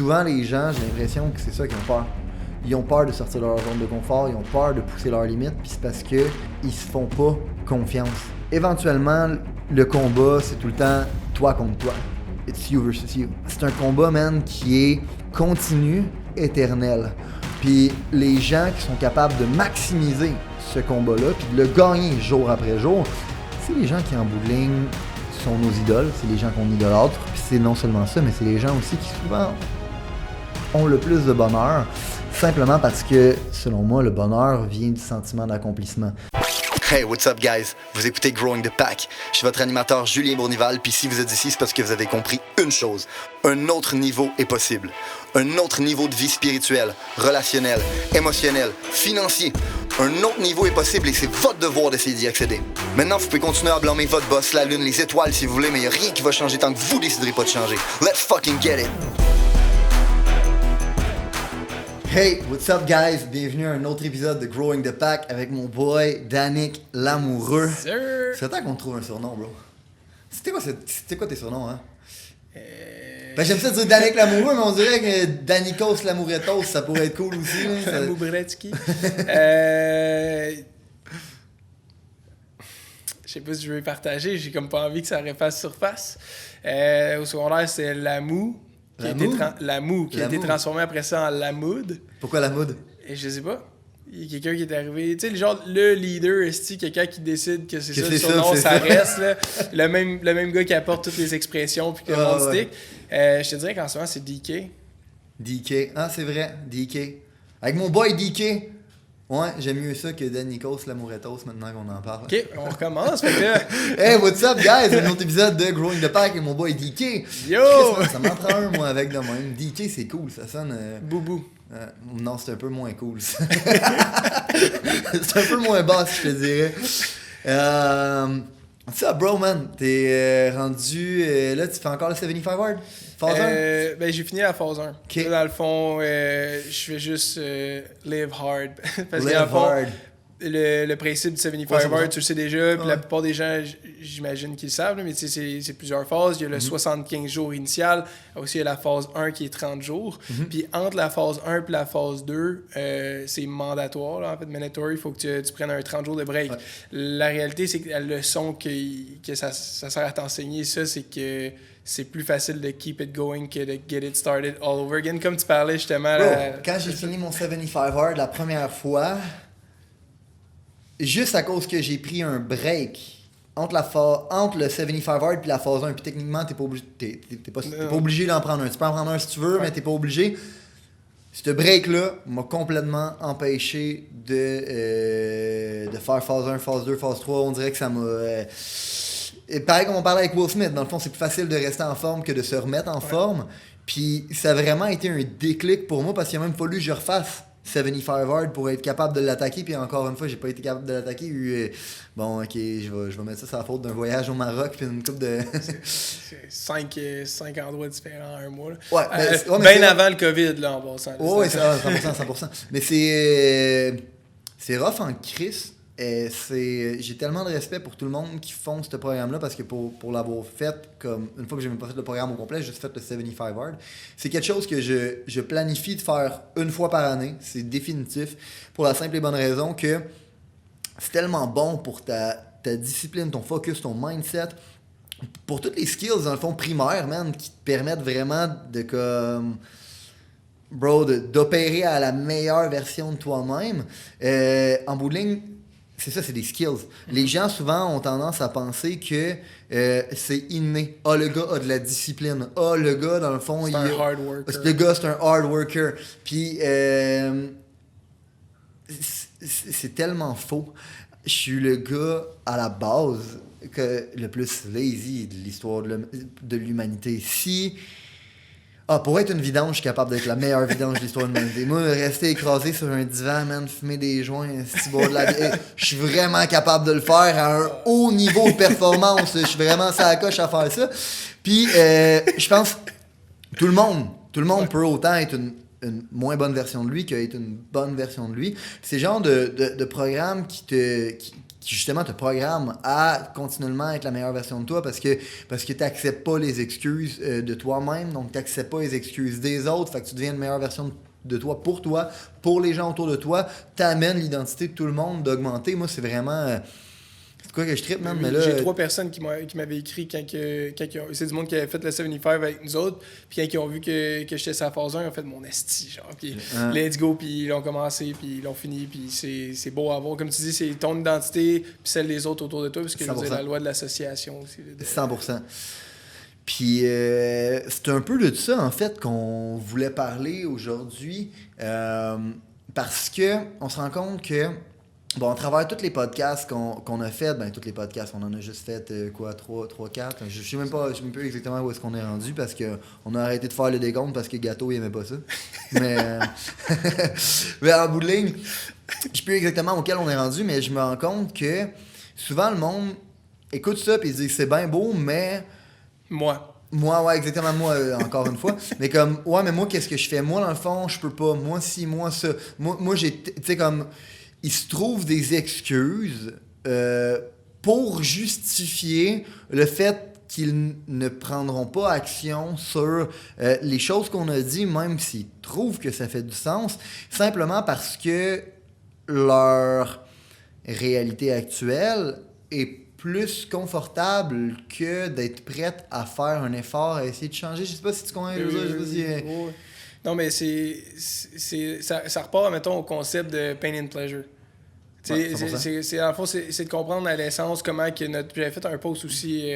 souvent, les gens, j'ai l'impression que c'est ça qu'ils ont peur. Ils ont peur de sortir de leur zone de confort, ils ont peur de pousser leurs limites, puis c'est parce que ils se font pas confiance. Éventuellement, le combat, c'est tout le temps toi contre toi. It's you versus you. C'est un combat, man, qui est continu, éternel. Puis les gens qui sont capables de maximiser ce combat-là, puis de le gagner jour après jour, c'est les gens qui, en bout de ligne, sont nos idoles, c'est les gens qu'on idolâtre, puis c'est non seulement ça, mais c'est les gens aussi qui souvent ont le plus de bonheur, simplement parce que, selon moi, le bonheur vient du sentiment d'accomplissement. Hey, what's up guys? Vous écoutez Growing the Pack. Je suis votre animateur Julien Bournival, puis si vous êtes ici, c'est parce que vous avez compris une chose. Un autre niveau est possible. Un autre niveau de vie spirituelle, relationnelle, émotionnelle, financier. Un autre niveau est possible et c'est votre devoir d'essayer d'y accéder. Maintenant, vous pouvez continuer à blâmer votre boss, la lune, les étoiles si vous voulez, mais il n'y a rien qui va changer tant que vous déciderez pas de changer. Let's fucking get it! Hey, what's up guys? Bienvenue à un autre épisode de Growing the Pack avec mon boy Danick Lamoureux. C'est temps qu'on te trouve un surnom, bro. C'était quoi tes surnoms, hein? Ben, j'aime ça dire Danick Lamoureux, mais on dirait que Danikos Lamouretos, ça pourrait être cool aussi. Lamouretsky. Je sais pas si je veux partager, j'ai comme pas envie que ça refasse surface. Au secondaire, c'est Lamou. Lamou, qui a été transformé après ça en Lamoud. Pourquoi Lamoud? Et je sais pas. Il y a quelqu'un qui est arrivé. Tu sais, genre, le leader, quelqu'un qui décide que c'est ça, son nom, ça reste. Là. Le même gars qui apporte toutes les expressions puis que le monde stick. Je te dirais qu'en ce moment, c'est DK. DK. Ah, c'est vrai, DK. Avec mon boy DK. Ouais, j'aime mieux ça que Danikos Lamouretos maintenant qu'on en parle. Ok, on recommence. Fait que... Hey, what's up, guys? Un autre épisode de Growing the Pack et mon boy DK. Yo! Ça m'en prend un, moi, avec de même. DK, c'est cool, ça sonne. Boubou. Non, c'est un peu moins cool, ça. C'est un peu moins basse, je te dirais. Ça, bro, man, t'es rendu. Là, tu fais encore le 75 Hard? Phase 1? Ben, j'ai fini la phase 1. Okay. Là, dans le fond, je fais juste live hard. Parce que live dans le fond, hard. Le principe du 75 Hard, tu le sais déjà, puis ouais. la plupart des gens, j'imagine qu'ils le savent, là, mais tu sais, c'est plusieurs phases. Il y a le 75 jours initial, aussi il y a la phase 1 qui est 30 jours. Puis entre la phase 1 et la phase 2, c'est mandatoire, là, en fait, mandatory, il faut que tu prennes un 30 jours de break. Ouais. La réalité, c'est que la leçon que ça sert à t'enseigner, ça, c'est que c'est plus facile de keep it going que de get it started all over again. Comme tu parlais justement... Bro, quand j'ai fini mon 75 Hard la première fois... Juste à cause que j'ai pris un break entre le 75 Hard et la phase 1, puis techniquement, t'es pas obligé d'en prendre un. Tu peux en prendre un si tu veux, mais t'es pas obligé. Ce break-là m'a complètement empêché de faire phase 1, phase 2, phase 3. On dirait que ça m'a... pareil comme on parlait avec Will Smith, dans le fond, c'est plus facile de rester en forme que de se remettre en forme. Puis ça a vraiment été un déclic pour moi parce qu'il a même fallu que je refasse 75 Hard pour être capable de l'attaquer, puis encore une fois j'ai pas été capable de l'attaquer. Bon, ok, je vais mettre ça sur la faute d'un voyage au Maroc puis une coupe de... c'est 5 endroits différents en un mois là. Ouais, bien avant le COVID là en passant. Ouais, 100%. Mais c'est rough en crise. J'ai tellement de respect pour tout le monde qui font ce programme-là parce que pour l'avoir fait, comme une fois que j'ai même pas fait le programme au complet, j'ai juste fait le 75 Hard. C'est quelque chose que je planifie de faire une fois par année. C'est définitif. Pour la simple et bonne raison que c'est tellement bon pour ta discipline, ton focus, ton mindset. Pour toutes les skills, dans le fond, primaires, man, qui te permettent vraiment de comme... Bro, d'opérer à la meilleure version de toi-même. En bout de ligne, c'est ça, c'est des skills. Les gens, souvent, ont tendance à penser que c'est inné. Ah, le gars a de la discipline. Ah, le gars, dans le fond, c'est un hard worker. Le gars, c'est un hard worker. Puis, c'est tellement faux. Je suis le gars, à la base, le plus lazy de l'histoire de l'humanité. Pour être une vidange, je suis capable d'être la meilleure vidange de l'histoire de l'humanité. Moi, rester écrasé sur un divan, man, fumer des joints, je suis vraiment capable de le faire à un haut niveau de performance. Je suis vraiment sur la coche à faire ça. Puis, je pense tout le monde peut autant être une moins bonne version de lui qu'être une bonne version de lui. C'est le genre de programme qui qui justement te programme à continuellement être la meilleure version de toi parce que tu n'acceptes pas les excuses de toi-même, donc tu n'acceptes pas les excuses des autres, fait que tu deviens une meilleure version de toi, pour les gens autour de toi, t'amènes l'identité de tout le monde d'augmenter. Moi, c'est vraiment... c'est quoi que je trippe, man, mais là... J'ai 3 personnes qui m'avaient écrit quand c'est du monde qui avait fait le 75 avec nous autres, puis quand ils ont vu que j'étais sur la phase 1, ils ont fait mon esti, genre, puis let's go, puis ils ont commencé, puis ils l'ont fini, puis c'est beau à voir. Comme tu dis, c'est ton identité, puis celle des autres autour de toi, parce que c'est la loi de l'association aussi. 100%. Puis c'est un peu de ça, en fait, qu'on voulait parler aujourd'hui, parce que on se rend compte que, bon, à travers tous les podcasts qu'on a fait, tous les podcasts, on en a juste fait, 3, 4, je sais même pas exactement où est-ce qu'on est rendu, parce qu'on a arrêté de faire le décompte parce que Gâteau, il aimait pas ça. Mais en bout de ligne, je sais plus exactement auquel on est rendu, mais je me rends compte que souvent, le monde écoute ça, puis il se dit, c'est bien beau, mais... Moi, ouais, exactement, moi, encore une fois. Mais comme, ouais, mais moi, qu'est-ce que je fais? Moi, dans le fond, je peux pas. Moi, si, moi, ça. Moi j'ai, tu sais, comme, il se trouve des excuses pour justifier le fait qu'ils ne prendront pas action sur les choses qu'on a dit, même s'ils trouvent que ça fait du sens, simplement parce que leur réalité actuelle est plus confortable que d'être prête à faire un effort, à essayer de changer. Je sais pas si tu comprends. Non, mais ça repart, mettons, au concept de pain and pleasure. Ouais, en le fond, c'est de comprendre à l'essence comment que notre... J'avais fait un post aussi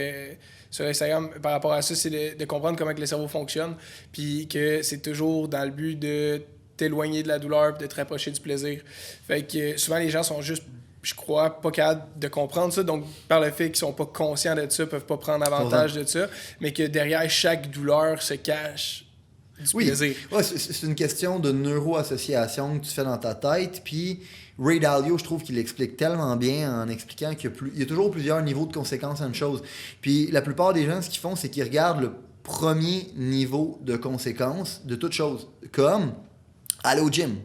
sur Instagram par rapport à ça, c'est de comprendre comment que le cerveau fonctionne, puis que c'est toujours dans le but de t'éloigner de la douleur et de te rapprocher du plaisir. Fait que souvent, les gens sont juste, je crois, pas capables de comprendre ça, donc par le fait qu'ils sont pas conscients de ça, peuvent pas prendre avantage de ça, mais que derrière chaque douleur se cache du plaisir. Ouais, c'est une question de neuroassociation que tu fais dans ta tête, puis Ray Dalio, je trouve qu'il l'explique tellement bien en expliquant qu'il y a toujours plusieurs niveaux de conséquences à une chose. Puis la plupart des gens, ce qu'ils font, c'est qu'ils regardent le premier niveau de conséquences de toute chose, comme aller au gym.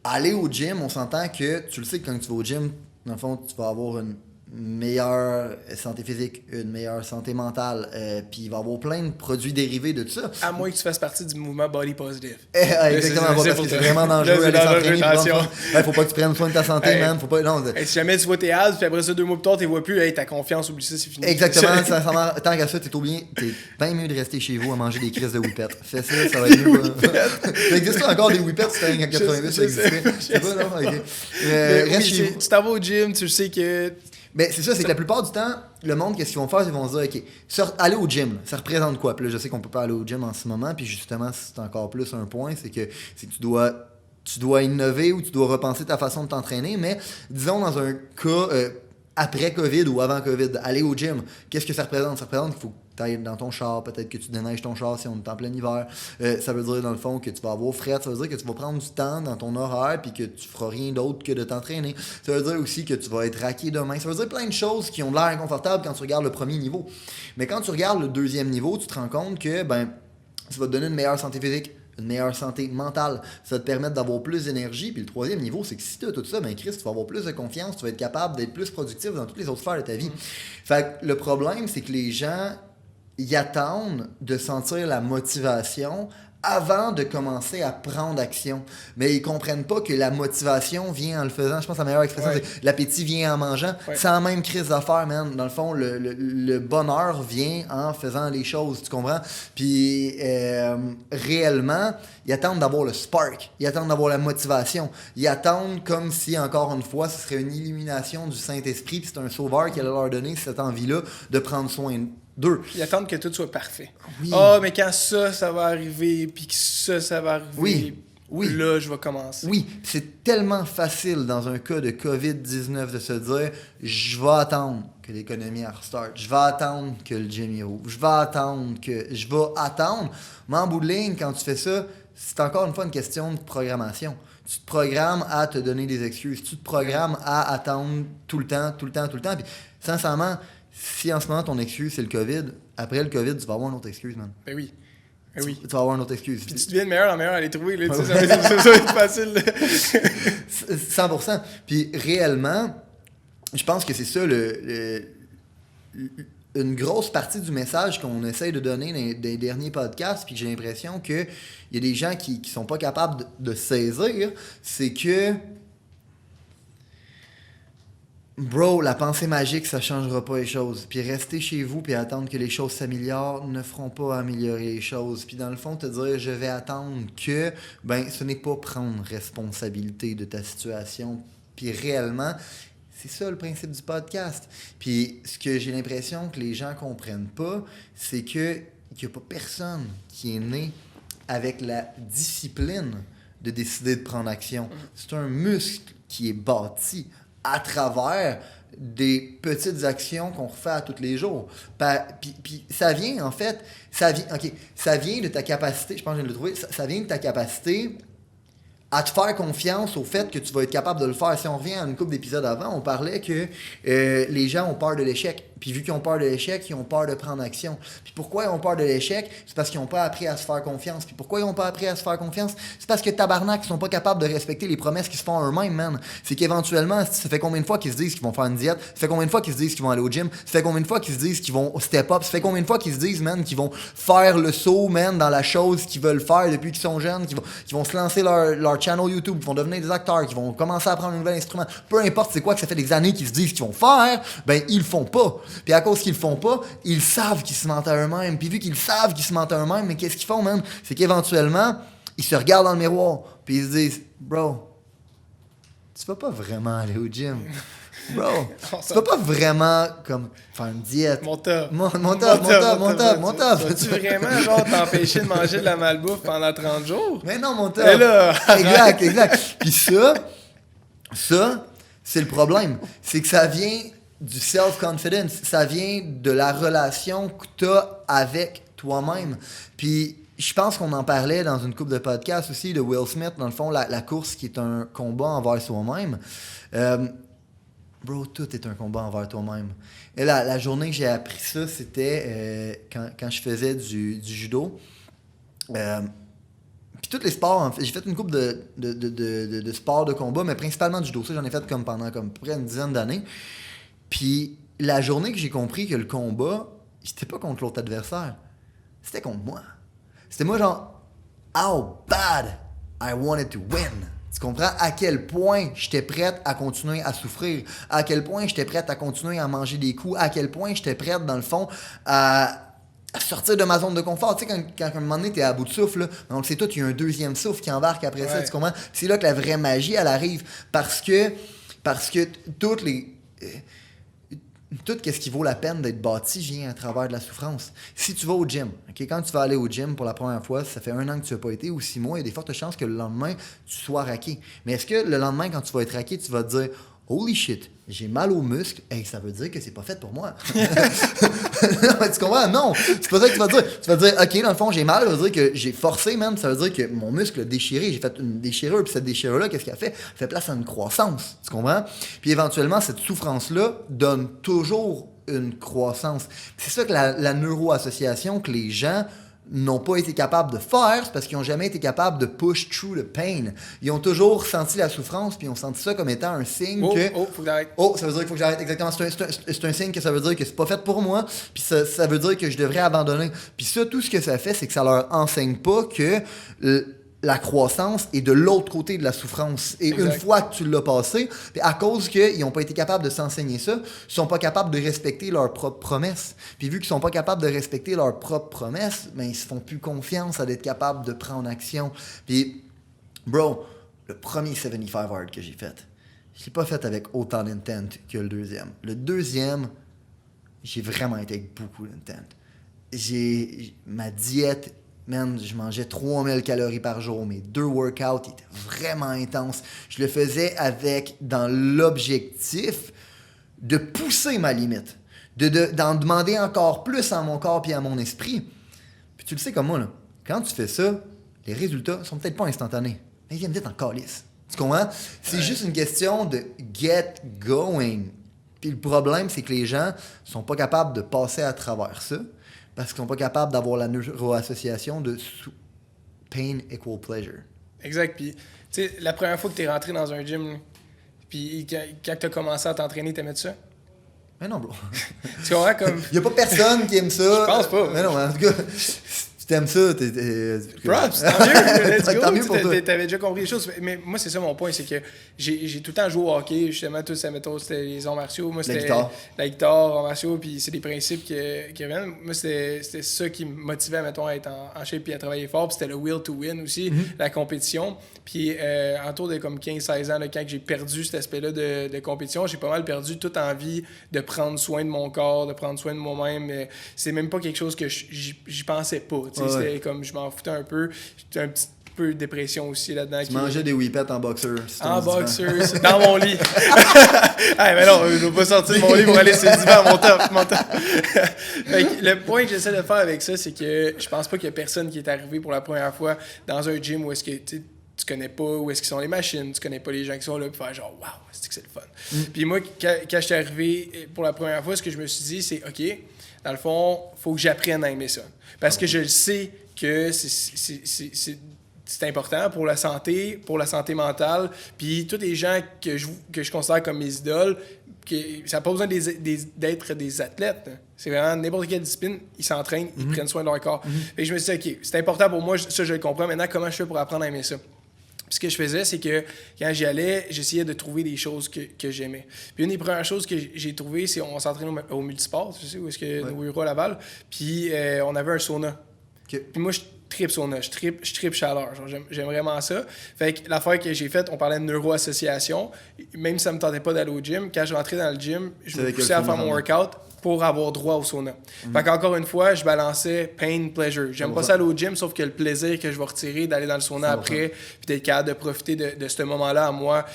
Aller au gym, on s'entend que, tu le sais que quand tu vas au gym, dans le fond, tu vas avoir une meilleure santé physique, une meilleure santé mentale, puis il va y avoir plein de produits dérivés de tout ça. À moins que tu fasses partie du mouvement Body Positive. Exactement, parce que c'est vraiment dangereux d'aller s'entraîner. Faut pas que tu prennes soin de ta santé, man. Faut pas, non, si jamais tu vois tes as, puis après ça, 2 mois plus tard, tu les vois plus, ta confiance, oublie ça, c'est fini. Exactement, tant qu'à ça, t'es bien mieux de rester chez vous à manger des crises de whippets. Fais ça, ça va être mieux. Ça existe encore des whippets, c'était en 88, ça existait. C'est pas, non, ok. Reste chez vous. Tu t'en vas au gym, tu sais que... Mais c'est ça, c'est que la plupart du temps, le monde, qu'est-ce qu'ils vont faire? Ils vont se dire, OK, aller au gym, ça représente quoi? Puis là, je sais qu'on peut pas aller au gym en ce moment, puis justement, c'est encore plus un point, c'est que tu dois innover ou tu dois repenser ta façon de t'entraîner, mais disons dans un cas après COVID ou avant COVID, aller au gym, qu'est-ce que ça représente? Ça représente qu'il faut que tu ailles dans ton char, peut-être que tu déneiges ton char si on est en plein hiver. Ça veut dire, dans le fond, que tu vas avoir fret. Ça veut dire que tu vas prendre du temps dans ton horaire puis que tu feras rien d'autre que de t'entraîner. Ça veut dire aussi que tu vas être raqué demain. Ça veut dire plein de choses qui ont l'air inconfortables quand tu regardes le premier niveau. Mais quand tu regardes le deuxième niveau, tu te rends compte que ça va te donner une meilleure santé physique, une meilleure santé mentale. Ça va te permettre d'avoir plus d'énergie. Puis le troisième niveau, c'est que si tu as tout ça, Chris, tu vas avoir plus de confiance, tu vas être capable d'être plus productif dans toutes les autres sphères de ta vie. Fait que le problème, c'est que les gens y attendent de sentir la motivation avant de commencer à prendre action. Mais ils comprennent pas que la motivation vient en le faisant. Je pense que la meilleure expression, c'est l'appétit vient en mangeant. C'est la même crise d'affaires, man. Dans le fond, le bonheur vient en faisant les choses, tu comprends? Puis, réellement, ils attendent d'avoir le spark. Ils attendent d'avoir la motivation. Ils attendent comme si, encore une fois, ce serait une illumination du Saint-Esprit, puis c'est un sauveur qui allait leur donner cette envie-là de prendre soin d'eux. Ils attendent que tout soit parfait. Oui. Mais quand ça va arriver, puis que ça va arriver, là, je vais commencer. Oui, c'est tellement facile dans un cas de COVID-19 de se dire « Je vais attendre que l'économie restart. Je vais attendre que le gym y rouvre. Je vais attendre. » Mais en bout de ligne, quand tu fais ça, c'est encore une fois une question de programmation. Tu te programmes à te donner des excuses. Tu te programmes à attendre tout le temps. Puis, sincèrement, si en ce moment ton excuse c'est le COVID, après le COVID, tu vas avoir une autre excuse, man. Ben oui. Tu vas avoir une autre excuse. Puis tu deviens de meilleur en meilleur à les trouver, là, ça va être facile. 100%. Puis réellement, je pense que c'est ça une grosse partie du message qu'on essaye de donner dans les derniers podcasts, puis que j'ai l'impression qu'il y a des gens qui sont pas capables de saisir, c'est que bro, la pensée magique, ça changera pas les choses. Puis rester chez vous puis attendre que les choses s'améliorent ne feront pas améliorer les choses. Puis dans le fond, te dire je vais attendre que, ben ce n'est pas prendre responsabilité de ta situation. Puis réellement, c'est ça le principe du podcast. Puis ce que j'ai l'impression que les gens comprennent pas, c'est qu'il n'y a pas personne qui est né avec la discipline de décider de prendre action. C'est un muscle qui est bâti à travers des petites actions qu'on refait à tous les jours. Puis ça vient, en fait, ça vient de ta capacité, je pense que je viens de le trouver, ça vient de ta capacité à te faire confiance au fait que tu vas être capable de le faire. Si on revient à une couple d'épisodes avant, on parlait que les gens ont peur de l'échec. Puis vu qu'ils ont peur de l'échec, ils ont peur de prendre action. Puis pourquoi ils ont peur de l'échec? C'est parce qu'ils n'ont pas appris à se faire confiance. Puis pourquoi ils n'ont pas appris à se faire confiance? C'est parce que tabarnak, ils sont pas capables de respecter les promesses qu'ils se font à eux-mêmes, man. C'est qu'éventuellement, ça fait combien de fois qu'ils se disent qu'ils vont faire une diète? Ça fait combien de fois qu'ils se disent qu'ils vont aller au gym? Ça fait combien de fois qu'ils se disent qu'ils vont step up? Ça fait combien de fois qu'ils se disent, man, qu'ils vont faire le saut, man, dans la chose qu'ils veulent faire depuis qu'ils sont jeunes, qu'ils vont se lancer leur channel YouTube, qu'ils vont devenir des acteurs, qu'ils vont commencer à apprendre un nouvel instrument. Peu importe c'est quoi que ça fait des années qu'ils se disent qu'ils vont faire, ben ils le font pas. Puis à cause qu'ils le font pas, ils savent qu'ils se mentent à eux-mêmes. Puis vu qu'ils savent qu'ils se mentent à eux-mêmes, mais qu'est-ce qu'ils font, man? C'est qu'éventuellement, ils se regardent dans le miroir, puis ils se disent, bro, tu vas pas vraiment aller au gym. Bro, tu vas pas vraiment comme faire une diète. Mon top. Mon top. Vas-tu vraiment genre t'empêcher de manger de la malbouffe pendant 30 jours? Mais non, mon top. Et là, exact. Puis ça, c'est le problème. C'est que ça vient du self-confidence. Ça vient de la relation que tu as avec toi-même. Puis je pense qu'on en parlait dans une couple de podcasts aussi de Will Smith, dans le fond, la course qui est un combat envers soi-même. Bro, tout est un combat envers toi-même. Et la journée que j'ai appris ça, c'était quand je faisais du judo. Puis tous les sports, en fait, j'ai fait une couple de sports de combat, mais principalement du judo. Ça, j'en ai fait comme pendant comme près une dizaine d'années. Puis la journée que j'ai compris que le combat, c'était pas contre l'autre adversaire, c'était contre moi. C'était moi genre, how bad I wanted to win. Tu comprends à quel point j'étais prête à continuer à souffrir, à quel point j'étais prête à continuer à manger des coups, à quel point j'étais prête, dans le fond, à sortir de ma zone de confort. Tu sais, quand à un moment donné, t'es à bout de souffle, là, donc c'est tout, il y a un deuxième souffle qui embarque après ça, tu comprends? C'est là que la vraie magie, elle arrive, parce que toutes les... tout ce qui vaut la peine d'être bâti vient à travers de la souffrance. Si tu vas au gym, okay, quand tu vas aller au gym pour la première fois, ça fait 1 an que tu n'as pas été ou 6 mois, il y a des fortes chances que le lendemain, tu sois raqué. Mais est-ce que le lendemain, quand tu vas être raqué, tu vas te dire « Holy shit, j'ai mal aux muscles, hey, ça veut dire que c'est pas fait pour moi. » Non, mais tu comprends? Non, c'est pas ça que tu vas dire. Tu vas dire « Ok, dans le fond, j'ai mal, ça veut dire que j'ai forcé, man. Ça veut dire que mon muscle a déchiré, j'ai fait une déchirure, puis cette déchirure-là, qu'est-ce qu'elle fait? Elle fait place à une croissance, tu comprends? Puis éventuellement, cette souffrance-là donne toujours une croissance. C'est ça que la neuroassociation, que les gens n'ont pas été capables de faire, c'est parce qu'ils n'ont jamais été capables de push through the pain. Ils ont toujours senti la souffrance, puis ils ont senti ça comme étant un signe que... faut que j'arrête. Ça veut dire qu'il faut que j'arrête, exactement. C'est un signe que ça veut dire que c'est pas fait pour moi, puis ça veut dire que je devrais abandonner. Puis ça, tout ce que ça fait, c'est que ça leur enseigne pas que... la croissance est de l'autre côté de la souffrance. Et exact. Une fois que tu l'as passé, à cause qu'ils n'ont pas été capables de s'enseigner ça, ils sont pas capables de respecter leurs propres promesses. Puis vu qu'ils sont pas capables de respecter leurs propres promesses, ben ils se font plus confiance à d'être capables de prendre action. Puis, bro, le premier 75 hard que j'ai fait, je l'ai pas fait avec autant d'intent que le deuxième. Le deuxième, j'ai vraiment été avec beaucoup d'intent. Ma diète, man, je mangeais 3000 calories par jour. Mes 2 workouts étaient vraiment intenses. Je le faisais dans l'objectif de pousser ma limite, d'en demander encore plus à mon corps et à mon esprit. Puis tu le sais comme moi, là, quand tu fais ça, les résultats sont peut-être pas instantanés, mais ils viennent vite en calice. Tu comprends? C'est juste une question de get going. Puis le problème, c'est que les gens sont pas capables de passer à travers ça, parce qu'ils sont pas capables d'avoir la neuroassociation de pain equal pleasure. Exact. Puis, tu sais, la première fois que tu es rentré dans un gym, Puis quand tu as commencé à t'entraîner, t'aimais ça? Mais non, bro. Tu comprends comme. Il n'y a pas personne qui aime ça. Je pense pas. Mais non, en tout cas, si t'aimes ça, Props, tant mieux, let's go. Tant mieux pour toi. T'avais déjà compris les choses. Mais moi, c'est ça mon point, c'est que j'ai tout le temps joué au hockey. Justement, tout ça, mettons, c'était les arts martiaux. Moi, c'était la guitare, arts martiaux, puis c'est des principes qui reviennent. Moi, c'était ça qui me motivait, mettons, à être en shape puis à travailler fort. Puis c'était le will to win aussi, la compétition. Puis autour de comme 15-16 ans, là, quand j'ai perdu cet aspect-là de compétition, j'ai pas mal perdu toute envie de prendre soin de mon corps, de prendre soin de moi-même. C'est même pas quelque chose que j'y pensais pas. C'était comme je m'en foutais un peu. J'étais un petit peu de dépression aussi là-dedans. Tu mangeais des whippets en boxer. En boxer, c'est dans mon lit. Hey, mais non, je ne vais pas sortir de mon lit pour aller sur le divan, mon top. Fait que le point que j'essaie de faire avec ça, c'est que je pense pas qu'il y a personne qui est arrivé pour la première fois dans un gym où est-ce que tu connais pas où est-ce qu'ils sont les machines, tu connais pas les gens qui sont là, puis faire genre « Wow, c'est le fun ». Puis moi, quand je suis arrivé pour la première fois, ce que je me suis dit, c'est « OK, dans le fond, faut que j'apprenne à aimer ça. » Parce que je le sais que c'est important pour la santé mentale. Puis tous les gens que je considère comme mes idoles, ça n'a pas besoin d'être des athlètes. C'est vraiment n'importe quelle discipline, ils s'entraînent, ils prennent soin de leur corps. Et je me suis dit, OK, c'est important pour moi, ça je le comprends. Maintenant, comment je fais pour apprendre à aimer ça? Puis ce que je faisais, c'est que quand j'y allais, j'essayais de trouver des choses que j'aimais. Puis une des premières choses que j'ai trouvées, c'est on s'entraînait au multisport, tu sais, où est-ce que nos bureaux à Laval. Puis on avait un sauna. Okay. Puis moi, je tripe sauna, je tripe chaleur. Genre, j'aime vraiment ça. Fait que l'affaire que j'ai faite, on parlait de neuroassociation. Même si ça me tentait pas d'aller au gym, quand je rentrais dans le gym, je me poussais à faire mon workout pour avoir droit au sauna. Fait qu'encore une fois, je balançais pain, pleasure. J'aime pas ça aller au gym, sauf que le plaisir que je vais retirer d'aller dans le sauna après, puis d'être capable de profiter de ce moment-là à moi,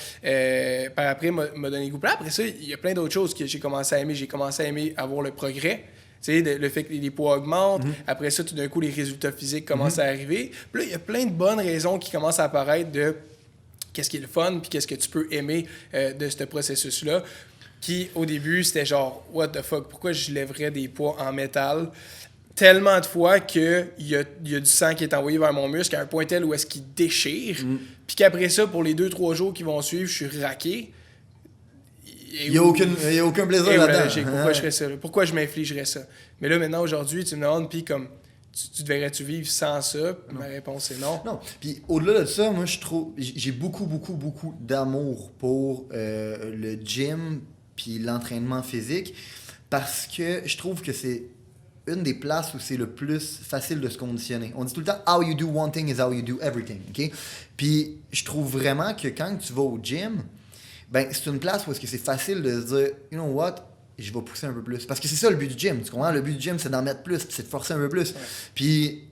par après, m'a donné goût. Puis après ça, il y a plein d'autres choses que j'ai commencé à aimer. J'ai commencé à aimer avoir le progrès. Tu sais, le fait que les poids augmentent. Après ça, tout d'un coup, les résultats physiques commencent à arriver. Puis là, il y a plein de bonnes raisons qui commencent à apparaître de qu'est-ce qui est le fun, puis qu'est-ce que tu peux aimer de ce processus-là. Qui, au début, c'était genre, what the fuck, pourquoi je lèverais des poids en métal? Tellement de fois qu'il y a du sang qui est envoyé vers mon muscle à un point tel où est-ce qu'il déchire. Puis qu'après ça, pour les 2-3 jours qui vont suivre, je suis raqué. Il n'y a aucun plaisir là-dedans. Pourquoi je ferais ça? Pourquoi je m'infligerais ça? Mais là, maintenant, aujourd'hui, tu me demandes, puis comme, tu devrais-tu vivre sans ça? Ma réponse est non. Non. Puis au-delà de ça, moi, je trouve, j'ai beaucoup d'amour pour le gym puis l'entraînement physique parce que je trouve que c'est une des places où c'est le plus facile de se conditionner. On dit tout le temps « How you do one thing is how you do everything ». Okay? Puis je trouve vraiment que quand tu vas au gym, ben c'est une place où est-ce que c'est facile de se dire « You know what? Je vais pousser un peu plus. » Parce que c'est ça le but du gym. Tu comprends? Le but du gym, c'est d'en mettre plus, c'est de forcer un peu plus. Ouais. Puis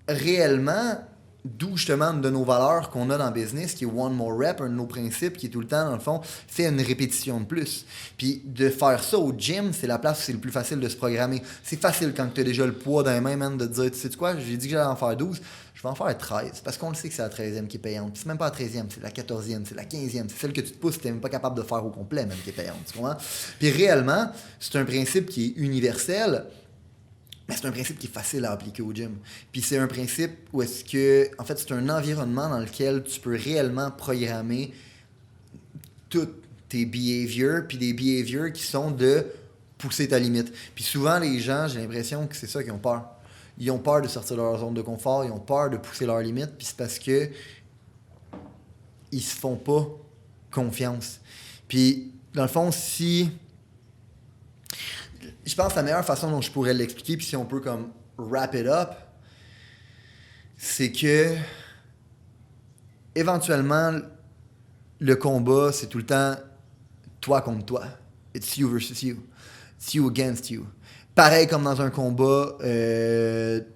réellement, d'où justement de nos valeurs qu'on a dans le business, qui est one more rep, un de nos principes qui est tout le temps, dans le fond, fait une répétition de plus. Puis de faire ça au gym, c'est la place où c'est le plus facile de se programmer. C'est facile quand tu as déjà le poids dans les mains, man, de te dire, tu sais quoi, j'ai dit que j'allais en faire 12, je vais en faire 13. Parce qu'on le sait que c'est la 13e qui est payante. Puis c'est même pas la 13e, c'est la 14e, c'est la 15e. C'est celle que tu te pousses, tu n'es même pas capable de faire au complet, même, qui est payante. Tu comprends? Puis réellement, c'est un principe qui est universel. Mais c'est un principe qui est facile à appliquer au gym. Puis c'est un principe où est-ce que, en fait, c'est un environnement dans lequel tu peux réellement programmer tous tes behaviors, puis des behaviors qui sont de pousser ta limite. Puis souvent, les gens, j'ai l'impression que c'est ça qu'ils ont peur. Ils ont peur de sortir de leur zone de confort, ils ont peur de pousser leurs limites, puis c'est parce que ils se font pas confiance. Puis, dans le fond, si... Je pense que la meilleure façon dont je pourrais l'expliquer, puis si on peut comme wrap it up, c'est que éventuellement, le combat, c'est tout le temps toi contre toi. It's you versus you. It's you against you. Pareil comme dans un combat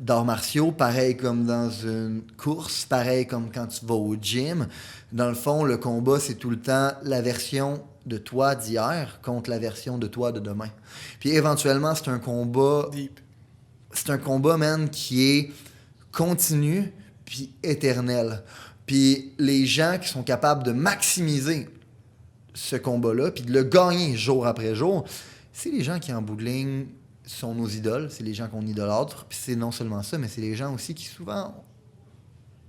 d'arts martiaux, pareil comme dans une course, pareil comme quand tu vas au gym. Dans le fond, le combat, c'est tout le temps la version de toi d'hier contre la version de toi de demain. Puis éventuellement, c'est un combat... Deep. C'est un combat, man, qui est continu puis éternel. Puis les gens qui sont capables de maximiser ce combat-là puis de le gagner jour après jour, c'est les gens qui, en bout de ligne, sont nos idoles. C'est les gens qu'on idolâtre. Puis c'est non seulement ça, mais c'est les gens aussi qui, souvent,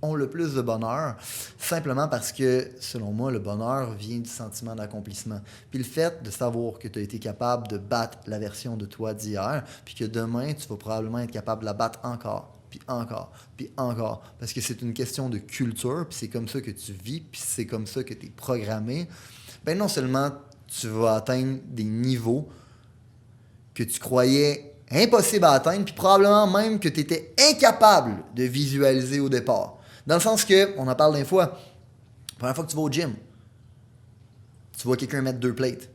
ont le plus de bonheur, simplement parce que, selon moi, le bonheur vient du sentiment d'accomplissement. Puis le fait de savoir que tu as été capable de battre la version de toi d'hier, puis que demain, tu vas probablement être capable de la battre encore, puis encore, puis encore. Parce que c'est une question de culture, puis c'est comme ça que tu vis, puis c'est comme ça que tu es programmé. Ben non seulement tu vas atteindre des niveaux que tu croyais impossibles à atteindre, puis probablement même que tu étais incapable de visualiser au départ. Dans le sens que, on en parle d'une fois, la première fois que tu vas au gym, tu vois quelqu'un mettre 2 plates,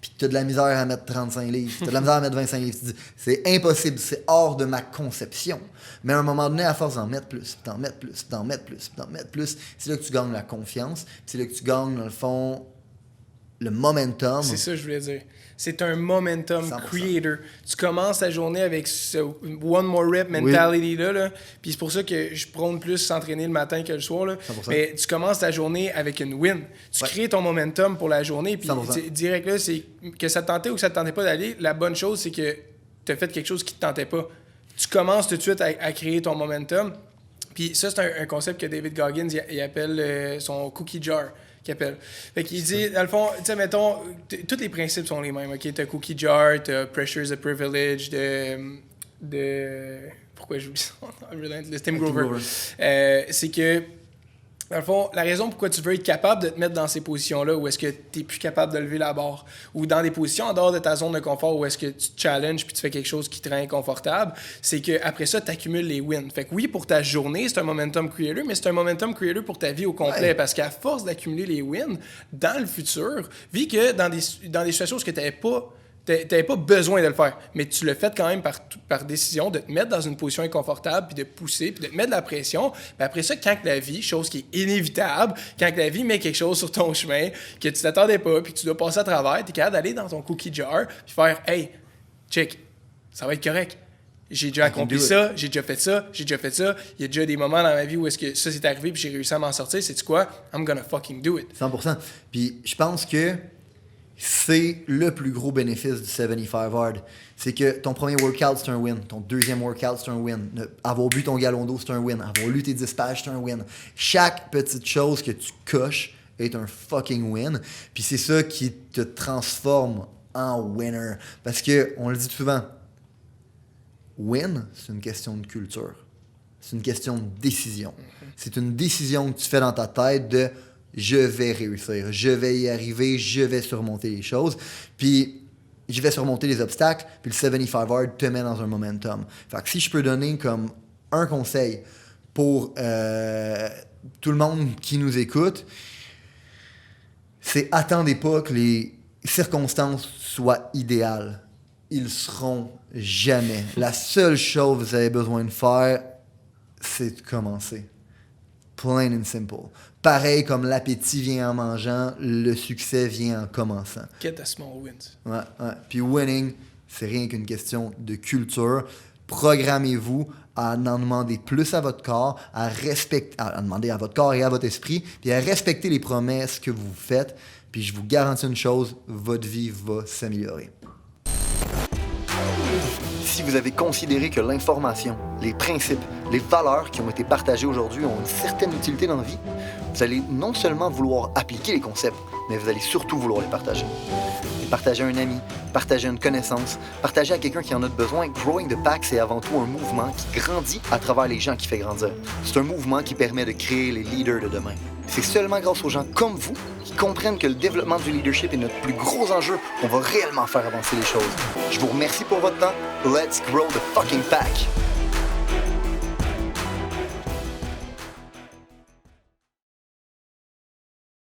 puis tu as de la misère à mettre 35 livres, tu as de la misère à mettre 25 livres, tu te dis, c'est impossible, c'est hors de ma conception. Mais à un moment donné, à force d'en mettre plus, d'en mettre plus, d'en mettre plus, d'en mettre plus, c'est là que tu gagnes la confiance, c'est là que tu gagnes, dans le fond, le momentum. C'est ça que je voulais dire. C'est un momentum 100%. Creator. Tu commences ta journée avec ce one more rep mentality-là. Là. Puis c'est pour ça que je prône plus s'entraîner le matin que le soir. Là. 100%. Mais tu commences ta journée avec une win. Tu crées ton momentum pour la journée. Puis direct là, c'est que ça te tentait ou que ça te tentait pas d'aller. La bonne chose, c'est que tu as fait quelque chose qui te tentait pas. Tu commences tout de suite à créer ton momentum. Puis ça, c'est un concept que David Goggins il appelle son cookie jar. Qu'il appelle. Fait qu'il dit, dans le fond, tu sais, mettons, tous les principes sont les mêmes, OK? T'as cookie jar, t'as pressure's a privilege, pourquoi j'oublie ça? Le Tim Grover. C'est que, dans le fond, la raison pourquoi tu veux être capable de te mettre dans ces positions-là où est-ce que tu n'es plus capable de lever la barre, ou dans des positions en dehors de ta zone de confort où est-ce que tu te challenges puis tu fais quelque chose qui te rend inconfortable, c'est qu'après ça, tu accumules les wins. Fait que oui, pour ta journée, c'est un momentum creator, mais c'est un momentum creator pour ta vie au complet, parce qu'à force d'accumuler les wins, dans le futur, vu que dans des situations où tu n'avais pas besoin de le faire, mais tu le fais quand même par décision de te mettre dans une position inconfortable, puis de pousser, puis de te mettre de la pression. Puis après ça, quand la vie, chose qui est inévitable, quand la vie met quelque chose sur ton chemin, que tu t'attendais pas, puis que tu dois passer à travers, tu es capable d'aller dans ton cookie jar, puis faire « Hey, check, ça va être correct. J'ai déjà accompli ça, j'ai déjà fait ça, j'ai déjà fait ça. Il y a déjà des moments dans ma vie où est-ce que ça s'est arrivé, puis j'ai réussi à m'en sortir. Sais-tu quoi? I'm gonna fucking do it. » 100%. Puis je pense que c'est le plus gros bénéfice du 75 Hard. C'est que ton premier workout, c'est un win. Ton deuxième workout, c'est un win. Avoir bu ton gallon d'eau, c'est un win. Avoir lu tes 10 pages, c'est un win. Chaque petite chose que tu coches est un fucking win. Puis c'est ça qui te transforme en winner. Parce que, on le dit souvent, win, c'est une question de culture. C'est une question de décision. C'est une décision que tu fais dans ta tête de je vais réussir, je vais y arriver, je vais surmonter les choses, puis je vais surmonter les obstacles, puis le 75 Hard te met dans un momentum. Fait que si je peux donner comme un conseil pour tout le monde qui nous écoute, c'est attendez pas que les circonstances soient idéales. Ils seront jamais. La seule chose que vous avez besoin de faire, c'est de commencer. Plain and simple. Pareil comme l'appétit vient en mangeant, le succès vient en commençant. Get a small wins. Ouais. Puis winning, c'est rien qu'une question de culture. Programmez-vous à en demander plus à votre corps, à demander à votre corps et à votre esprit, puis à respecter les promesses que vous faites. Puis je vous garantis une chose, votre vie va s'améliorer. Si vous avez considéré que l'information, les principes, les valeurs qui ont été partagées aujourd'hui ont une certaine utilité dans la vie, vous allez non seulement vouloir appliquer les concepts, mais vous allez surtout vouloir les partager. Et partager à un ami, partager à une connaissance, partager à quelqu'un qui en a besoin. Growing the Pack, c'est avant tout un mouvement qui grandit à travers les gens qui fait grandir. C'est un mouvement qui permet de créer les leaders de demain. C'est seulement grâce aux gens comme vous qui comprennent que le développement du leadership est notre plus gros enjeu qu'on va réellement faire avancer les choses. Je vous remercie pour votre temps. Let's grow the fucking pack!